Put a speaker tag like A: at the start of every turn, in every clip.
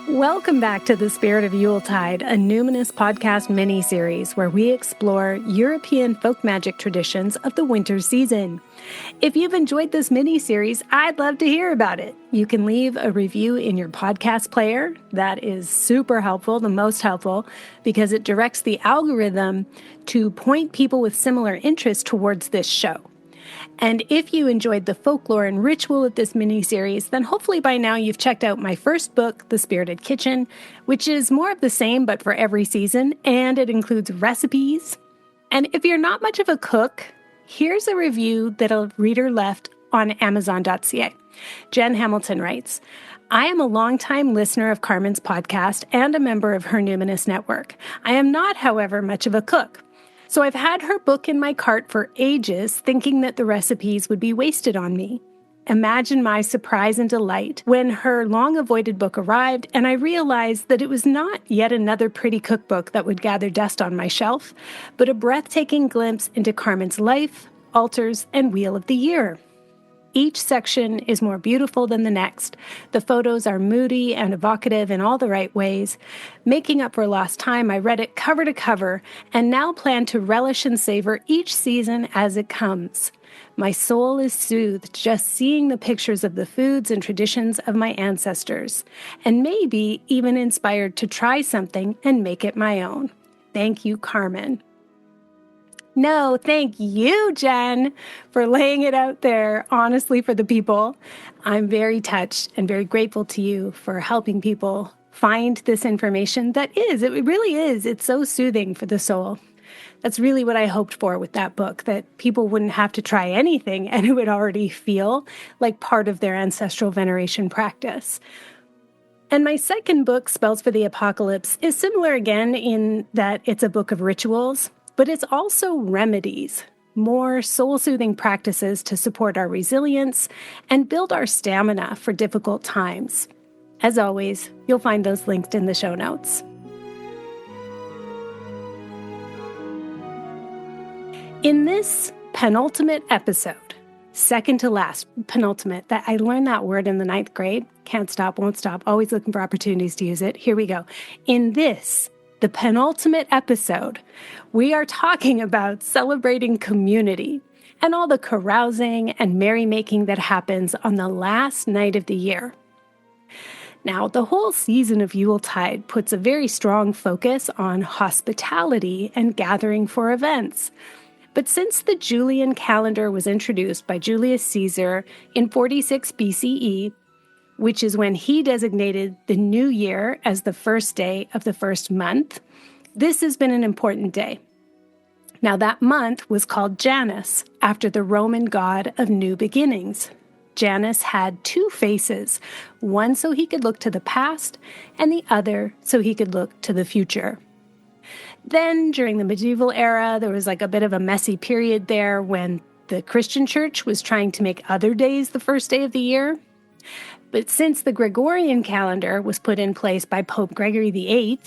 A: Welcome back to The Spirit of Yuletide, a numinous podcast mini-series where we explore European folk magic traditions of the winter season. If you've enjoyed this mini-series, I'd love to hear about it. You can leave a review in your podcast player. That is super helpful, the most helpful, because it directs the algorithm to point people with similar interests towards this show. And if you enjoyed the folklore and ritual of this mini-series, then hopefully by now you've checked out my first book, The Spirited Kitchen, which is more of the same but for every season, and it includes recipes. And if you're not much of a cook, here's a review that a reader left on Amazon.ca. Jen Hamilton writes, I am a longtime listener of Carmen's podcast and a member of her Numinous network. I am not, however, much of a cook. So I've had her book in my cart for ages, thinking that the recipes would be wasted on me. Imagine my surprise and delight when her long-avoided book arrived and I realized that it was not yet another pretty cookbook that would gather dust on my shelf, but a breathtaking glimpse into Carmen's life, altars, and wheel of the year. Each section is more beautiful than the next. The photos are moody and evocative in all the right ways. Making up for lost time, I read it cover to cover and now plan to relish and savor each season as it comes. My soul is soothed just seeing the pictures of the foods and traditions of my ancestors, and maybe even inspired to try something and make it my own. Thank you, Carmen. No, thank you, Jen, for laying it out there, honestly, for the people. I'm very touched and very grateful to you for helping people find this information it really is. It's so soothing for the soul. That's really what I hoped for with that book, that people wouldn't have to try anything and it would already feel like part of their ancestral veneration practice. And my second book, Spells for the Apocalypse, is similar again in that it's a book of rituals, but it's also remedies, more soul-soothing practices to support our resilience and build our stamina for difficult times. As always, you'll find those linked in the show notes. In this penultimate episode, second to last, penultimate, that I learned that word in the 9th grade, can't stop, won't stop, always looking for opportunities to use it. Here we go. In this, the penultimate episode, we are talking about celebrating community and all the carousing and merrymaking that happens on the last night of the year. Now, the whole season of Yuletide puts a very strong focus on hospitality and gathering for events. But since the Julian calendar was introduced by Julius Caesar in 46 BCE, which is when he designated the new year as the first day of the first month, this has been an important day. Now, that month was called Janus, after the Roman god of new beginnings. Janus had two faces, one so he could look to the past, and the other so he could look to the future. Then, during the medieval era, there was like a bit of a messy period there when the Christian church was trying to make other days the first day of the year. But since the Gregorian calendar was put in place by Pope Gregory VIII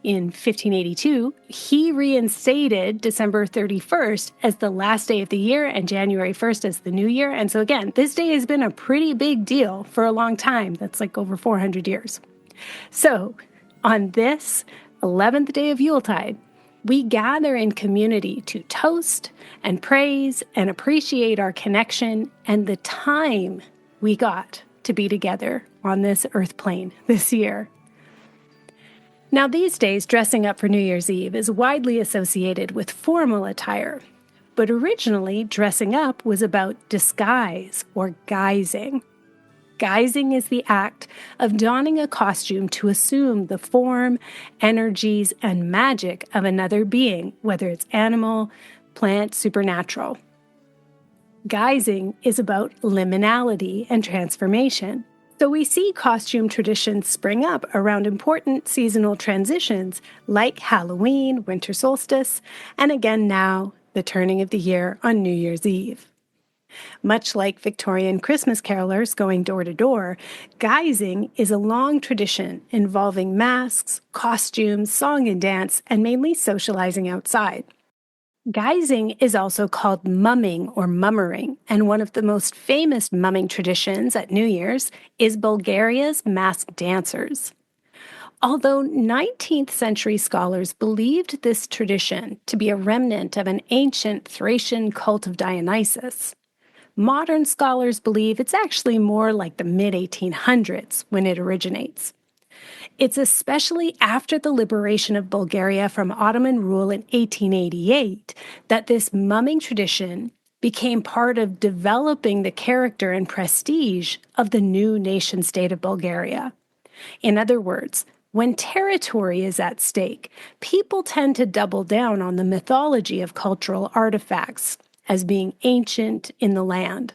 A: in 1582, he reinstated December 31st as the last day of the year and January 1st as the new year. And so again, this day has been a pretty big deal for a long time. That's like over 400 years. So on this 11th day of Yuletide, we gather in community to toast and praise and appreciate our connection and the time we got to be together on this earth plane this year. Now, these days, dressing up for New Year's Eve is widely associated with formal attire, but originally, dressing up was about disguise or guising. Guising is the act of donning a costume to assume the form, energies, and magic of another being, whether it's animal, plant, supernatural. Guising is about liminality and transformation. So we see costume traditions spring up around important seasonal transitions like Halloween, winter solstice, and again now, the turning of the year on New Year's Eve. Much like Victorian Christmas carolers going door to door, guising is a long tradition involving masks, costumes, song and dance, and mainly socializing outside. Guising is also called mumming or mummering, and one of the most famous mumming traditions at New Year's is Bulgaria's masked dancers. Although 19th century scholars believed this tradition to be a remnant of an ancient Thracian cult of Dionysus, modern scholars believe it's actually more like the mid-1800s when it originates. It's especially after the liberation of Bulgaria from Ottoman rule in 1888 that this mumming tradition became part of developing the character and prestige of the new nation-state of Bulgaria. In other words, when territory is at stake, people tend to double down on the mythology of cultural artifacts as being ancient in the land.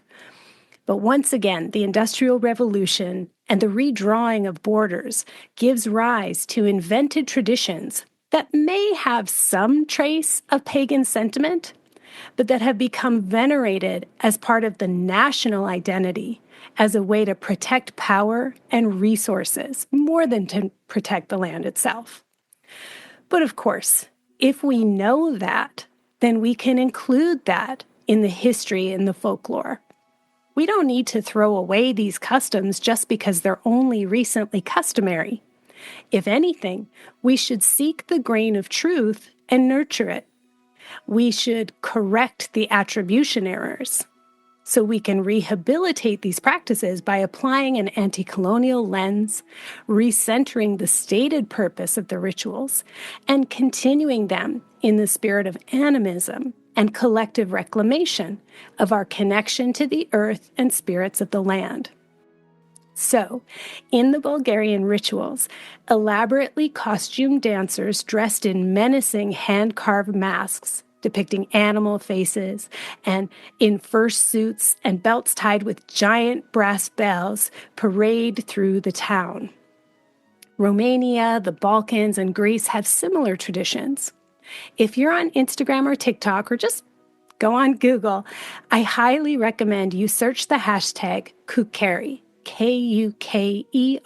A: But once again, the Industrial Revolution and the redrawing of borders gives rise to invented traditions that may have some trace of pagan sentiment, but that have become venerated as part of the national identity as a way to protect power and resources more than to protect the land itself. But of course, if we know that, then we can include that in the history and the folklore. We don't need to throw away these customs just because they're only recently customary. If anything, we should seek the grain of truth and nurture it. We should correct the attribution errors so we can rehabilitate these practices by applying an anti-colonial lens, recentering the stated purpose of the rituals, and continuing them in the spirit of animism and collective reclamation of our connection to the earth and spirits of the land. So, in the Bulgarian rituals, elaborately costumed dancers dressed in menacing hand-carved masks depicting animal faces and in fursuits and belts tied with giant brass bells parade through the town. Romania, the Balkans, and Greece have similar traditions. If you're on Instagram or TikTok, or just go on Google, I highly recommend you search the hashtag Kukeri, Kukeri,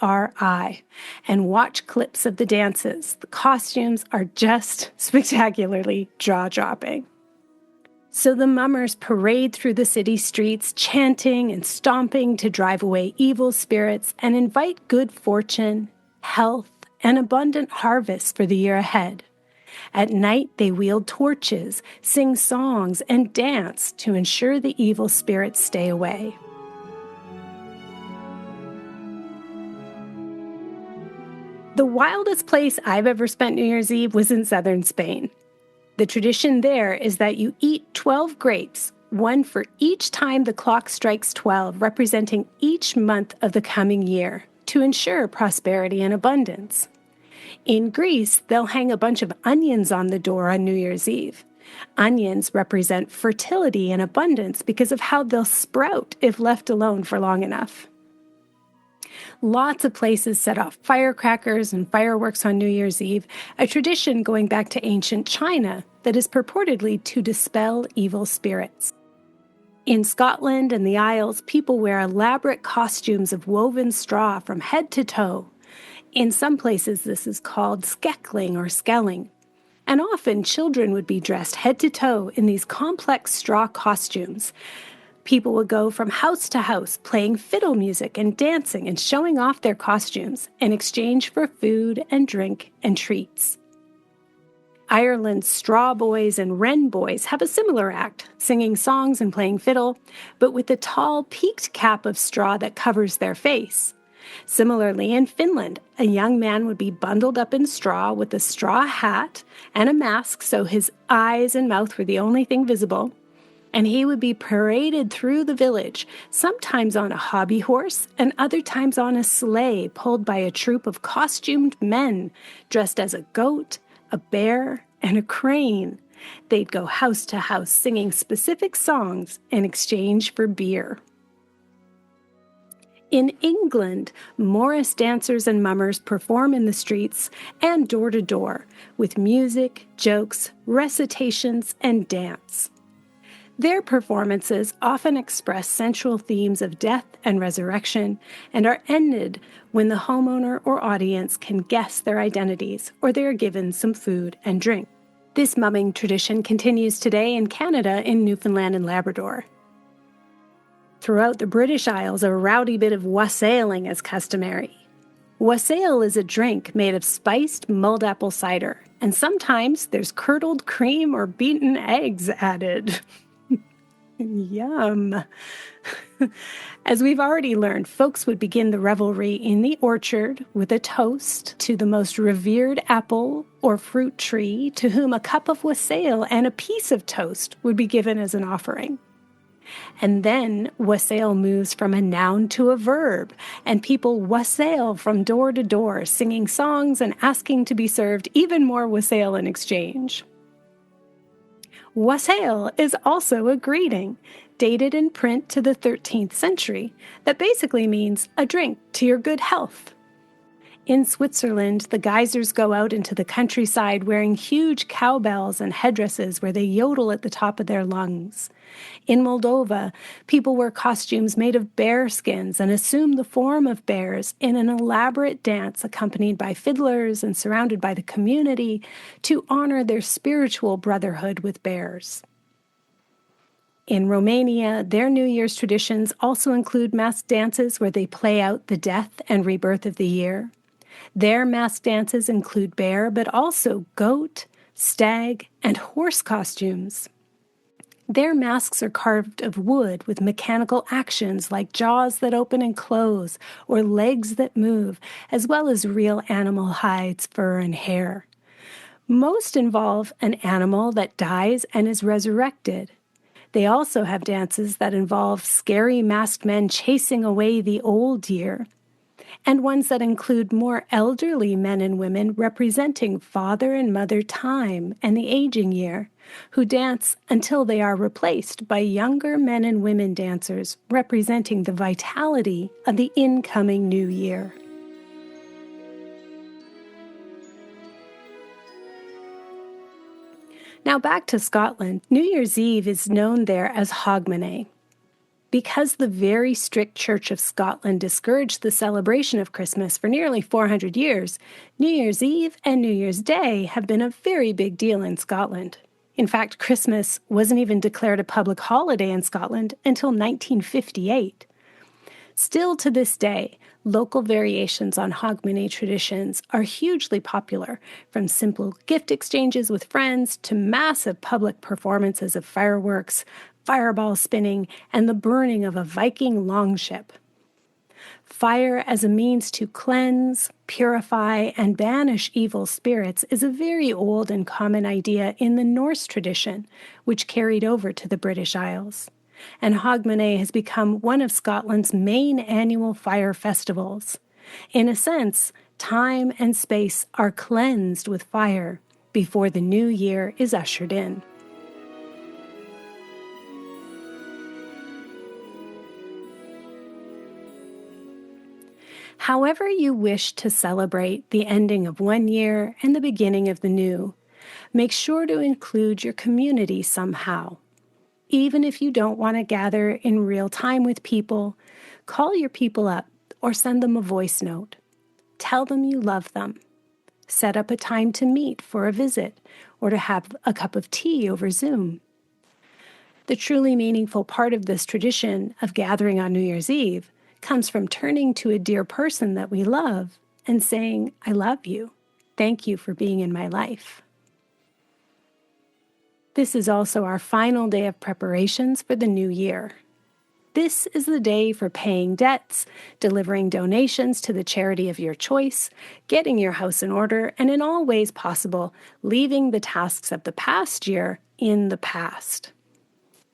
A: and watch clips of the dances. The costumes are just spectacularly jaw-dropping. So the mummers parade through the city streets, chanting and stomping to drive away evil spirits and invite good fortune, health, and abundant harvests for the year ahead. At night, they wield torches, sing songs, and dance to ensure the evil spirits stay away. The wildest place I've ever spent New Year's Eve was in southern Spain. The tradition there is that you eat 12 grapes, one for each time the clock strikes 12, representing each month of the coming year, to ensure prosperity and abundance. In Greece, they'll hang a bunch of onions on the door on New Year's Eve. Onions represent fertility and abundance because of how they'll sprout if left alone for long enough. Lots of places set off firecrackers and fireworks on New Year's Eve, a tradition going back to ancient China that is purportedly to dispel evil spirits. In Scotland and the Isles, people wear elaborate costumes of woven straw from head to toe. In some places, this is called skeckling or skelling. And often, children would be dressed head to toe in these complex straw costumes. People would go from house to house, playing fiddle music and dancing and showing off their costumes in exchange for food and drink and treats. Ireland's straw boys and wren boys have a similar act, singing songs and playing fiddle, but with the tall, peaked cap of straw that covers their face. Similarly, in Finland, a young man would be bundled up in straw with a straw hat and a mask so his eyes and mouth were the only thing visible, and he would be paraded through the village, sometimes on a hobby horse and other times on a sleigh pulled by a troop of costumed men dressed as a goat, a bear, and a crane. They'd go house to house singing specific songs in exchange for beer. In England, Morris dancers and mummers perform in the streets and door to door with music, jokes, recitations, and dance. Their performances often express central themes of death and resurrection and are ended when the homeowner or audience can guess their identities or they are given some food and drink. This mumming tradition continues today in Canada in Newfoundland and Labrador. Throughout the British Isles, a rowdy bit of wassailing is customary. Wassail is a drink made of spiced mulled apple cider, and sometimes there's curdled cream or beaten eggs added. Yum. As we've already learned, folks would begin the revelry in the orchard with a toast to the most revered apple or fruit tree, to whom a cup of wassail and a piece of toast would be given as an offering. And then wassail moves from a noun to a verb, and people wassail from door to door, singing songs and asking to be served even more wassail in exchange. Wassail is also a greeting, dated in print to the 13th century, that basically means a drink to your good health. In Switzerland, the geysers go out into the countryside wearing huge cowbells and headdresses where they yodel at the top of their lungs. In Moldova, people wear costumes made of bear skins and assume the form of bears in an elaborate dance accompanied by fiddlers and surrounded by the community to honor their spiritual brotherhood with bears. In Romania, their New Year's traditions also include masked dances where they play out the death and rebirth of the year. Their masked dances include bear, but also goat, stag, and horse costumes. Their masks are carved of wood with mechanical actions like jaws that open and close or legs that move, as well as real animal hides, fur, and hair. Most involve an animal that dies and is resurrected. They also have dances that involve scary masked men chasing away the old year, and ones that include more elderly men and women representing Father and Mother Time and the aging year, who dance until they are replaced by younger men and women dancers representing the vitality of the incoming new year. Now back to Scotland. New Year's Eve is known there as Hogmanay. Because the very strict Church of Scotland discouraged the celebration of Christmas for nearly 400 years, New Year's Eve and New Year's Day have been a very big deal in Scotland. In fact, Christmas wasn't even declared a public holiday in Scotland until 1958. Still to this day, local variations on Hogmanay traditions are hugely popular, from simple gift exchanges with friends to massive public performances of fireworks, fireball spinning, and the burning of a Viking longship. Fire as a means to cleanse, purify, and banish evil spirits is a very old and common idea in the Norse tradition, which carried over to the British Isles. And Hogmanay has become one of Scotland's main annual fire festivals. In a sense, time and space are cleansed with fire before the new year is ushered in. However you wish to celebrate the ending of one year and the beginning of the new, make sure to include your community somehow. Even if you don't want to gather in real time with people, call your people up or send them a voice note. Tell them you love them. Set up a time to meet for a visit or to have a cup of tea over Zoom. The truly meaningful part of this tradition of gathering on New Year's Eve comes from turning to a dear person that we love and saying, "I love you. Thank you for being in my life." This is also our final day of preparations for the new year. This is the day for paying debts, delivering donations to the charity of your choice, getting your house in order, and in all ways possible, leaving the tasks of the past year in the past.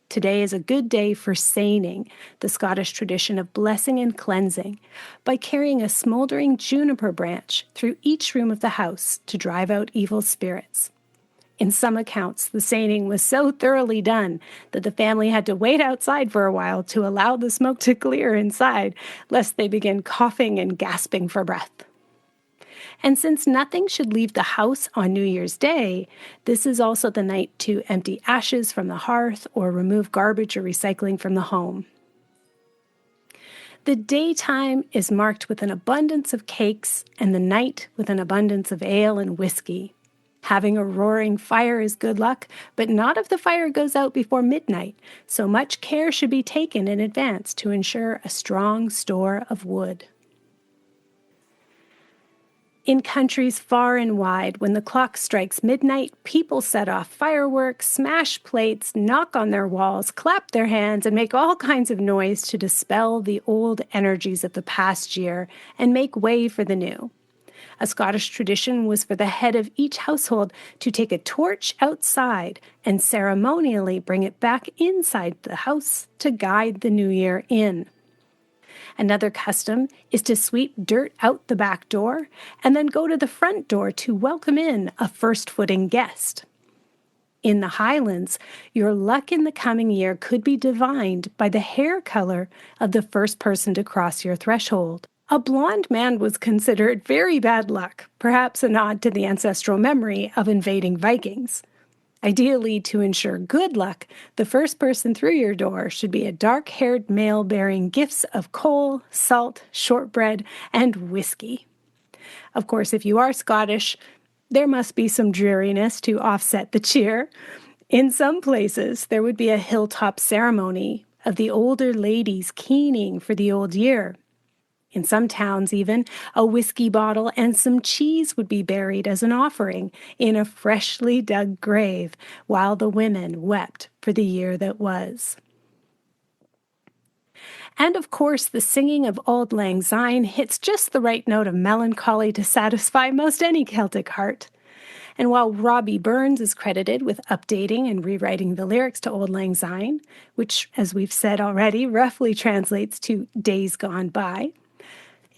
A: Today is a good day for seining, the Scottish tradition of blessing and cleansing, by carrying a smoldering juniper branch through each room of the house to drive out evil spirits. In some accounts, the seining was so thoroughly done that the family had to wait outside for a while to allow the smoke to clear inside, lest they begin coughing and gasping for breath. And since nothing should leave the house on New Year's Day, this is also the night to empty ashes from the hearth or remove garbage or recycling from the home. The daytime is marked with an abundance of cakes and the night with an abundance of ale and whiskey. Having a roaring fire is good luck, but not if the fire goes out before midnight, so much care should be taken in advance to ensure a strong store of wood. In countries far and wide, when the clock strikes midnight, people set off fireworks, smash plates, knock on their walls, clap their hands, and make all kinds of noise to dispel the old energies of the past year and make way for the new. A Scottish tradition was for the head of each household to take a torch outside and ceremonially bring it back inside the house to guide the new year in. Another custom is to sweep dirt out the back door and then go to the front door to welcome in a first-footing guest. In the Highlands, your luck in the coming year could be divined by the hair color of the first person to cross your threshold. A blonde man was considered very bad luck, perhaps a nod to the ancestral memory of invading Vikings. Ideally, to ensure good luck, the first person through your door should be a dark-haired male bearing gifts of coal, salt, shortbread, and whiskey. Of course, if you are Scottish, there must be some dreariness to offset the cheer. In some places, there would be a hilltop ceremony of the older ladies keening for the old year. In some towns, even, a whiskey bottle and some cheese would be buried as an offering in a freshly dug grave while the women wept for the year that was. And of course, the singing of Auld Lang Syne hits just the right note of melancholy to satisfy most any Celtic heart. And while Robbie Burns is credited with updating and rewriting the lyrics to Auld Lang Syne, which, as we've said already, roughly translates to Days Gone By,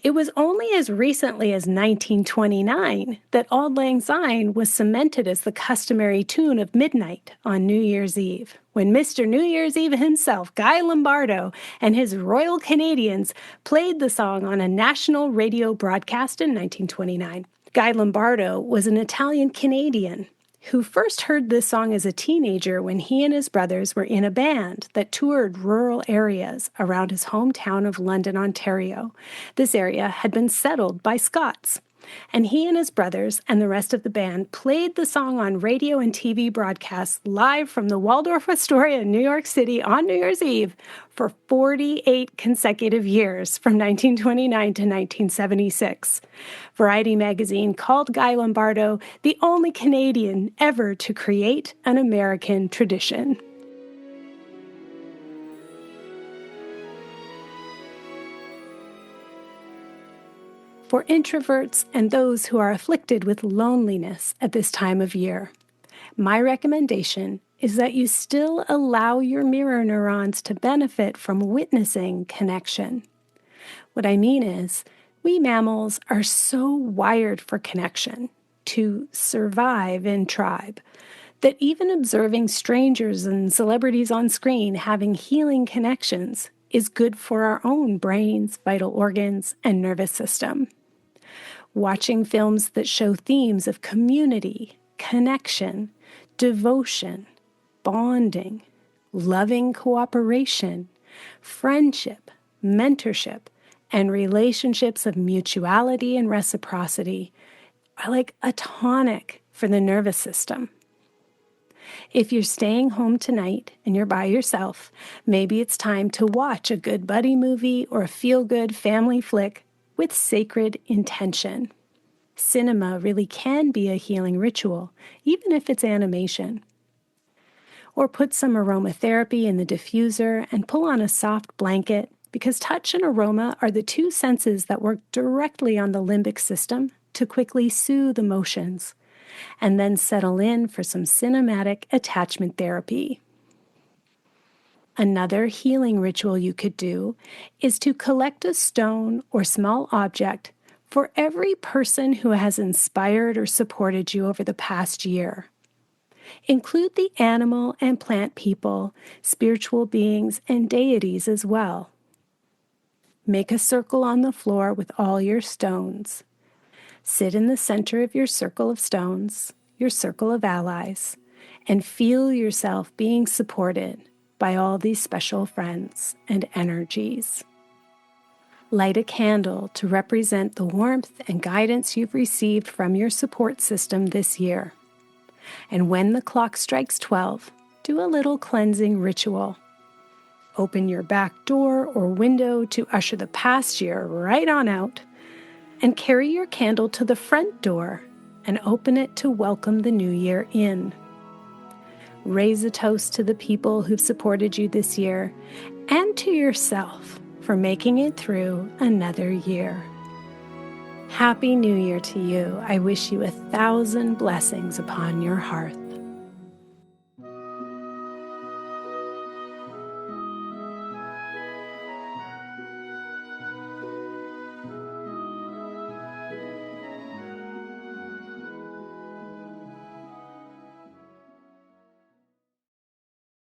A: it was only as recently as 1929 that Auld Lang Syne was cemented as the customary tune of midnight on New Year's Eve, when Mr. New Year's Eve himself, Guy Lombardo, and his Royal Canadians played the song on a national radio broadcast in 1929. Guy Lombardo was an Italian-Canadian who first heard this song as a teenager when he and his brothers were in a band that toured rural areas around his hometown of London, Ontario. This area had been settled by Scots, and he and his brothers and the rest of the band played the song on radio and TV broadcasts live from the Waldorf Astoria in New York City on New Year's Eve for 48 consecutive years from 1929 to 1976. Variety magazine called Guy Lombardo the only Canadian ever to create an American tradition. For introverts and those who are afflicted with loneliness at this time of year, my recommendation is that you still allow your mirror neurons to benefit from witnessing connection. What I mean is, we mammals are so wired for connection, to survive in tribe, that even observing strangers and celebrities on screen having healing connections is good for our own brains, vital organs, and nervous system. Watching films that show themes of community, connection, devotion, bonding, loving cooperation, friendship, mentorship, and relationships of mutuality and reciprocity are like a tonic for the nervous system. If you're staying home tonight and you're by yourself, maybe it's time to watch a good buddy movie or a feel-good family flick with sacred intention. Cinema really can be a healing ritual, even if it's animation. Or put some aromatherapy in the diffuser and pull on a soft blanket, because touch and aroma are the two senses that work directly on the limbic system to quickly soothe emotions, and then settle in for some cinematic attachment therapy. Another healing ritual you could do is to collect a stone or small object for every person who has inspired or supported you over the past year. Include the animal and plant people, spiritual beings, and deities as well. Make a circle on the floor with all your stones. Sit in the center of your circle of stones, your circle of allies, and feel yourself being supported by all these special friends and energies. Light a candle to represent the warmth and guidance you've received from your support system this year. And when the clock strikes 12, do a little cleansing ritual. Open your back door or window to usher the past year right on out. and carry your candle to the front door and open it to welcome the new year in. Raise a toast to the people who've supported you this year and to yourself for making it through another year. Happy New Year to you. I wish you 1,000 blessings upon your hearth.